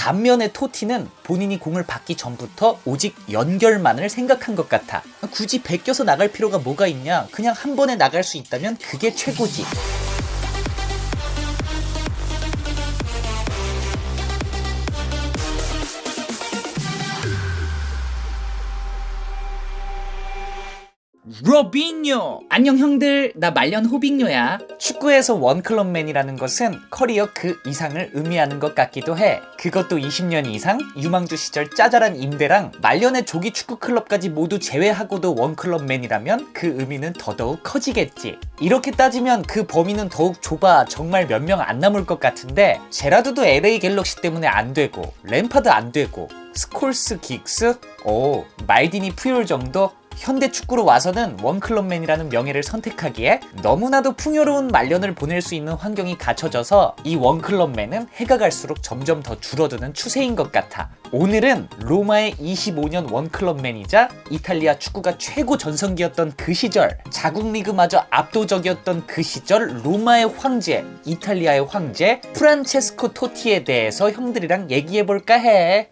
반면에 토티는 본인이 공을 받기 전부터 오직 연결만을 생각한 것 같아. 굳이 베껴서 나갈 필요가 뭐가 있냐, 그냥 한 번에 나갈 수 있다면 그게 최고지. 로빈요! 안녕 형들, 나 말년 호빙요야. 축구에서 원클럽맨이라는 것은 커리어 그 이상을 의미하는 것 같기도 해. 그것도 20년 이상 유망주 시절 짜잘한 임대랑 말년의 조기 축구 클럽까지 모두 제외하고도 원클럽맨이라면 그 의미는 더더욱 커지겠지. 이렇게 따지면 그 범위는 더욱 좁아 정말 몇 명 안 남을 것 같은데, 제라드도 LA 갤럭시 때문에 안 되고, 램파드 안 되고, 스콜스 긱스? 말디니 푸율 정도? 현대 축구로 와서는 원클럽맨이라는 명예를 선택하기에 너무나도 풍요로운 말년을 보낼 수 있는 환경이 갖춰져서 이 원클럽맨은 해가 갈수록 점점 더 줄어드는 추세인 것 같아. 오늘은 로마의 25년 원클럽맨이자 이탈리아 축구가 최고 전성기였던 그 시절, 자국 리그마저 압도적이었던 그 시절 로마의 황제, 이탈리아의 황제 프란체스코 토티에 대해서 형들이랑 얘기해볼까 해.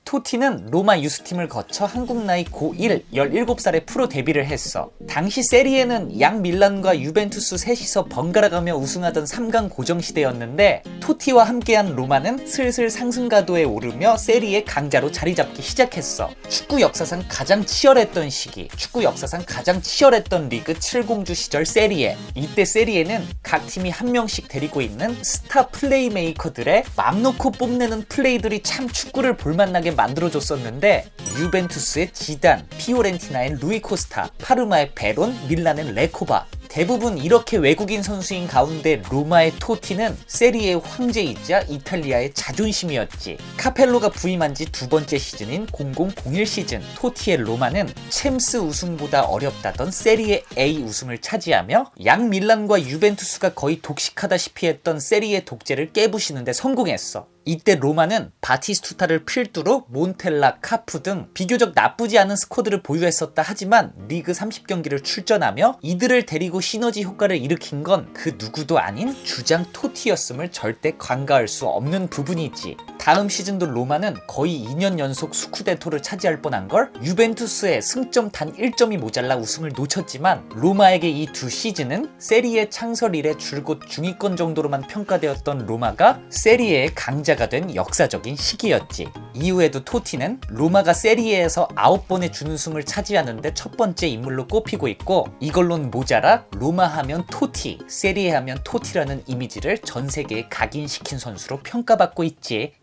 토티는 로마 유스팀을 거쳐 한국 나이 고1, 17살에 프로 데뷔를 했어. 당시 세리에는 양 밀란과 유벤투스 셋이서 번갈아가며 우승하던 3강 고정시대였는데, 토티와 함께한 로마는 슬슬 상승가도에 오르며 세리에 강자로 자리잡기 시작했어. 축구 역사상 가장 치열했던 시기, 축구 역사상 가장 치열했던 리그 7공주 시절 세리에. 이때 세리에는 각 팀이 한 명씩 데리고 있는 스타 플레이메이커들의 맘 놓고 뽐내는 플레이들이 참 축구를 볼만나게 만들어줬었는데, 유벤투스의 지단, 피오렌티나의 루이 코스타, 파르마의 베론, 밀란의 레코바, 대부분 이렇게 외국인 선수인 가운데 로마의 토티는 세리에의 황제이자 이탈리아의 자존심이었지. 카펠로가 부임한 지 두 번째 시즌인 0001 시즌, 토티의 로마는 챔스 우승보다 어렵다던 세리에 A 우승을 차지하며 양 밀란과 유벤투스가 거의 독식하다시피 했던 세리에 독재를 깨부시는 데 성공했어. 이때 로마는 바티스투타를 필두로 몬텔라, 카프 등 비교적 나쁘지 않은 스쿼드를 보유했었다 하지만 리그 30경기를 출전하며 이들을 데리고 시너지 효과를 일으킨 건 그 누구도 아닌 주장 토티였음을 절대 간과할 수 없는 부분이지. 다음 시즌도 로마는 거의 2년 연속 스쿠데토를 차지할 뻔한걸, 유벤투스의 승점 단 1점이 모자라 우승을 놓쳤지만, 로마에게 이 두 시즌은 세리에 창설 이래 줄곧 중위권 정도로만 평가되었던 로마가 세리에의 강자가 된 역사적인 시기였지. 이후에도 토티는 로마가 세리에에서 9번의 준우승을 차지하는데 첫 번째 인물로 꼽히고 있고, 이걸론 모자라 로마 하면 토티, 세리에 하면 토티라는 이미지를 전 세계에 각인시킨 선수로 평가받고 있지.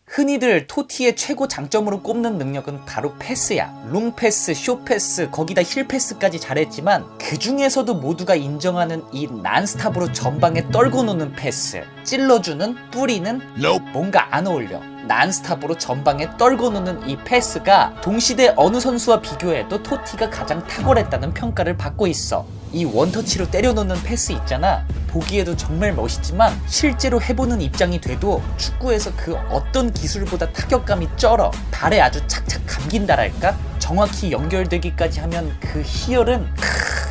흔히들 토티의 최고 장점으로 꼽는 능력은 바로 패스야. 롱패스, 숏패스, 거기다 힐패스까지 잘했지만 그 중에서도 모두가 인정하는 이 난스탑으로 전방에 떨고 노는 패스, 찔러주는, 뿌리는 뭔가 안 어울려. 난스탑으로 전방에 떨고 노는 이 패스가 동시대 어느 선수와 비교해도 토티가 가장 탁월했다는 평가를 받고 있어. 이 원터치로 때려놓는 패스 있잖아. 보기에도 정말 멋있지만 실제로 해보는 입장이 돼도 축구에서 그 어떤 기술보다 타격감이 쩔어. 발에 아주 착착 감긴다랄까? 정확히 연결되기까지 하면 그 희열은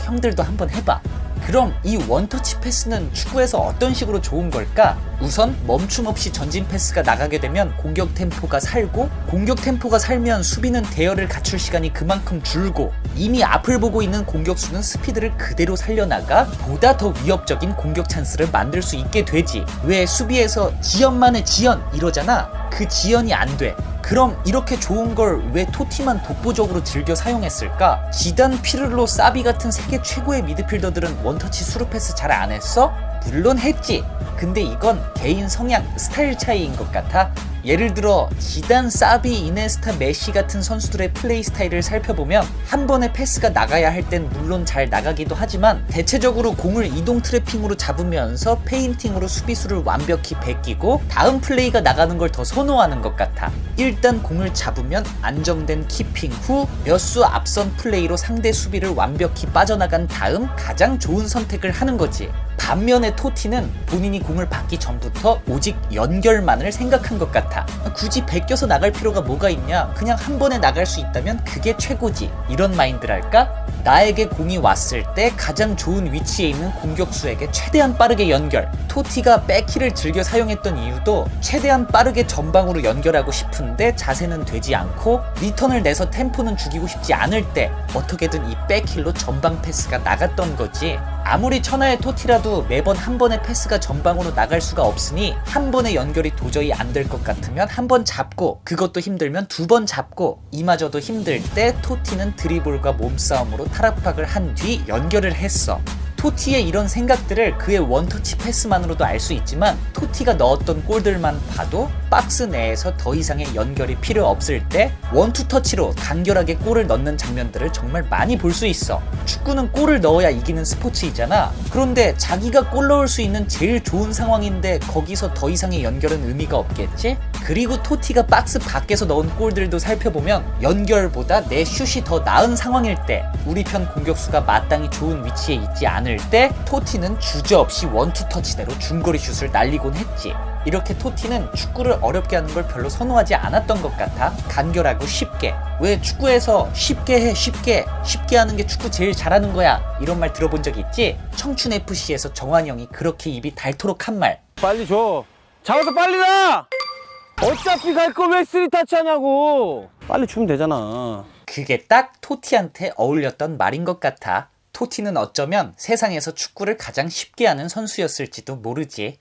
형들도 한번 해봐. 그럼 이 원터치 패스는 축구에서 어떤 식으로 좋은 걸까? 우선 멈춤 없이 전진 패스가 나가게 되면 공격 템포가 살고, 공격 템포가 살면 수비는 대열을 갖출 시간이 그만큼 줄고, 이미 앞을 보고 있는 공격수는 스피드를 그대로 살려나가 보다 더 위협적인 공격 찬스를 만들 수 있게 되지. 왜 수비에서 지연만의 지연 이러잖아. 그 지연이 안 돼. 그럼 이렇게 좋은 걸 왜 토티만 독보적으로 즐겨 사용했을까? 지단, 피를로, 사비 같은 세계 최고의 미드필더들은 원터치 수루 패스 잘 안 했어? 물론 했지. 근데 이건 개인 성향, 스타일 차이인 것 같아. 예를 들어 지단, 사비, 이네스타, 메시 같은 선수들의 플레이 스타일을 살펴보면 한 번에 패스가 나가야 할 땐 물론 잘 나가기도 하지만 대체적으로 공을 이동 트래핑으로 잡으면서 페인팅으로 수비수를 완벽히 베끼고 다음 플레이가 나가는 걸 더 선호하는 것 같아. 일단 공을 잡으면 안정된 키핑 후 몇 수 앞선 플레이로 상대 수비를 완벽히 빠져나간 다음 가장 좋은 선택을 하는 거지. 반면에 토티는 본인이 공을 받기 전부터 오직 연결만을 생각한 것 같아. 굳이 베껴서 나갈 필요가 뭐가 있냐, 그냥 한 번에 나갈 수 있다면 그게 최고지, 이런 마인드랄까? 나에게 공이 왔을 때 가장 좋은 위치에 있는 공격수에게 최대한 빠르게 연결. 토티가 백힐을 즐겨 사용했던 이유도 최대한 빠르게 전방으로 연결하고 싶은데 자세는 되지 않고 리턴을 내서 템포는 죽이고 싶지 않을 때 어떻게든 이 백힐로 전방 패스가 나갔던 거지. 아무리 천하의 토티라도 매번 한 번의 패스가 전방으로 나갈 수가 없으니 한 번의 연결이 도저히 안 될 것 같으면 한 번 잡고, 그것도 힘들면 두 번 잡고, 이마저도 힘들 때 토티는 드리블과 몸싸움으로 탈압박을 한 뒤 연결을 했어. 토티의 이런 생각들을 그의 원터치 패스만으로도 알 수 있지만, 토티가 넣었던 골들만 봐도 박스 내에서 더 이상의 연결이 필요 없을 때 원투터치로 간결하게 골을 넣는 장면들을 정말 많이 볼 수 있어. 축구는 골을 넣어야 이기는 스포츠이잖아. 그런데 자기가 골 넣을 수 있는 제일 좋은 상황인데 거기서 더 이상의 연결은 의미가 없겠지? 그리고 토티가 박스 밖에서 넣은 골들도 살펴보면 연결보다 내 슛이 더 나은 상황일 때, 우리 편 공격수가 마땅히 좋은 위치에 있지 않을 때 토티는 주저없이 원투터치대로 중거리 슛을 날리곤 했지. 이렇게 토티는 축구를 어렵게 하는 걸 별로 선호하지 않았던 것 같아. 간결하고 쉽게. 왜 축구에서 쉽게 해, 쉽게 하는 게 축구 제일 잘하는 거야, 이런 말 들어본 적 있지? 청춘FC에서 정환이 형이 그렇게 입이 닳도록 한 말. 빨리 줘. 잡아서 빨리 나! 어차피 갈 거 왜 3터치 하냐고. 빨리 주면 되잖아. 그게 딱 토티한테 어울렸던 말인 것 같아. 토티는 어쩌면 세상에서 축구를 가장 쉽게 하는 선수였을지도 모르지.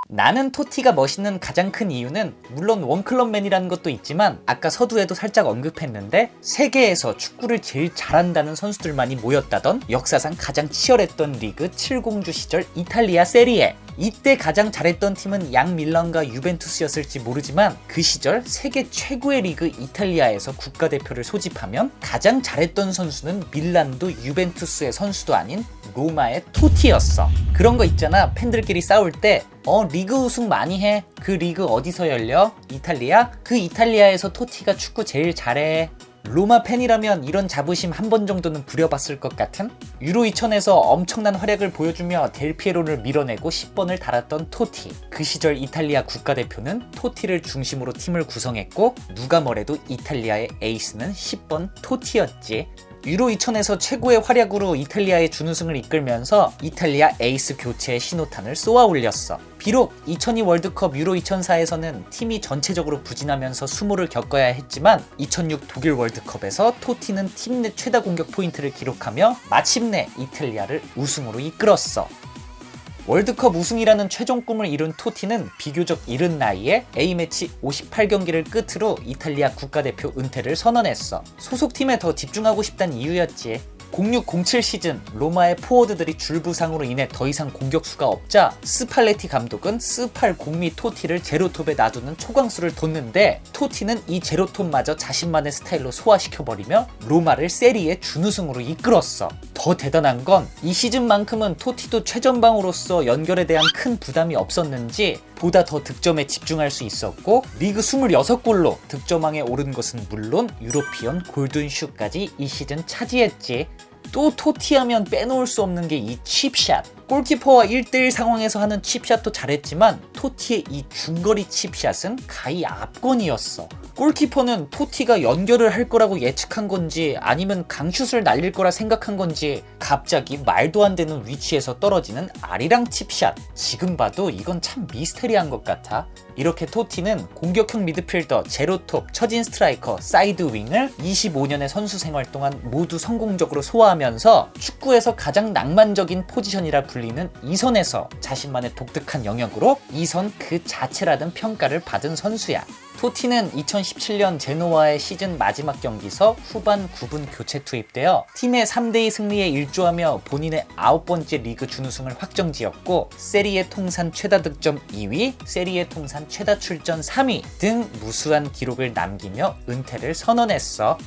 나는 토티가 멋있는 가장 큰 이유는 물론 원클럽맨이라는 것도 있지만, 아까 서두에도 살짝 언급했는데 세계에서 축구를 제일 잘한다는 선수들만이 모였다던 역사상 가장 치열했던 리그 7공주 시절 이탈리아 세리에. 이때 가장 잘했던 팀은 양 밀란과 유벤투스였을지 모르지만, 그 시절 세계 최고의 리그 이탈리아에서 국가대표를 소집하면 가장 잘했던 선수는 밀란도 유벤투스의 선수도 아닌 로마의 토티였어. 그런 거 있잖아, 팬들끼리 싸울 때 리그 우승 많이 해. 그 리그 어디서 열려? 이탈리아? 그 이탈리아에서 토티가 축구 제일 잘해. 로마 팬이라면 이런 자부심 한 번 정도는 부려봤을 것 같은? 유로 2000에서 엄청난 활약을 보여주며 델피에로를 밀어내고 10번을 달았던 토티. 그 시절 이탈리아 국가대표는 토티를 중심으로 팀을 구성했고, 누가 뭐래도 이탈리아의 에이스는 10번 토티였지. 유로 2000에서 최고의 활약으로 이탈리아의 준우승을 이끌면서 이탈리아 에이스 교체의 신호탄을 쏘아 올렸어. 비록 2002 월드컵 유로 2004에서는 팀이 전체적으로 부진하면서 수모를 겪어야 했지만, 2006 독일 월드컵에서 토티는 팀 내 최다 공격 포인트를 기록하며 마침내 이탈리아를 우승으로 이끌었어. 월드컵 우승이라는 최종 꿈을 이룬 토티는 비교적 이른 나이에 A매치 58경기를 끝으로 이탈리아 국가대표 은퇴를 선언했어. 소속팀에 더 집중하고 싶다는 이유였지. 06-07 시즌 로마의 포워드들이 줄부상으로 인해 더 이상 공격수가 없자 스팔레티 감독은 스팔 공미 토티를 제로톱에 놔두는 초강수를 뒀는데, 토티는 이 제로톱마저 자신만의 스타일로 소화시켜버리며 로마를 세리에 준우승으로 이끌었어. 더 대단한 건 이 시즌만큼은 토티도 최전방으로서 연결에 대한 큰 부담이 없었는지 보다 더 득점에 집중할 수 있었고, 리그 26골로 득점왕에 오른 것은 물론 유로피언 골든슛까지 이 시즌 차지했지. 또 토티하면 빼놓을 수 없는 게 이 칩샷. 골키퍼와 1대1 상황에서 하는 칩샷도 잘했지만 토티의 이 중거리 칩샷은 가히 압권이었어. 골키퍼는 토티가 연결을 할 거라고 예측한 건지 아니면 강슛을 날릴 거라 생각한 건지 갑자기 말도 안 되는 위치에서 떨어지는 아리랑 칩샷. 지금 봐도 이건 참 미스테리한 것 같아. 이렇게 토티는 공격형 미드필더, 제로톱, 처진 스트라이커, 사이드 윙을 25년의 선수 생활 동안 모두 성공적으로 소화하면서 축구에서 가장 낭만적인 포지션이라 불리는 2선에서 자신만의 독특한 영역으로 2선 그 자체라는 평가를 받은 선수야. 토티는 2017년 제노와의 시즌 마지막 경기서 후반 9분 교체 투입되어 팀의 3대2 승리에 일조하며 본인의 9번째 리그 준우승을 확정지었고, 세리에 통산 최다 득점 2위, 세리에 통산 최다 출전 3위 등 무수한 기록을 남기며 은퇴를 선언했어.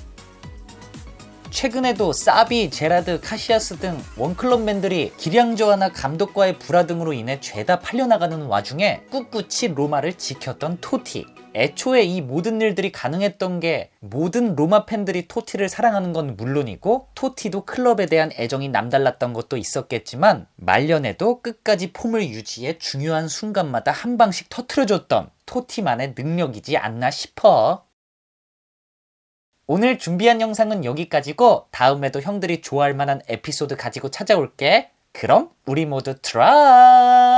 최근에도 사비, 제라드, 카시아스 등 원클럽맨들이 기량저하나 감독과의 불화 등으로 인해 죄다 팔려나가는 와중에 꿋꿋이 로마를 지켰던 토티. 애초에 이 모든 일들이 가능했던 게 모든 로마 팬들이 토티를 사랑하는 건 물론이고 토티도 클럽에 대한 애정이 남달랐던 것도 있었겠지만 말년에도 끝까지 폼을 유지해 중요한 순간마다 한 방씩 터트려줬던 토티만의 능력이지 않나 싶어. 오늘 준비한 영상은 여기까지고 다음에도 형들이 좋아할 만한 에피소드 가지고 찾아올게. 그럼 우리 모두 트라이!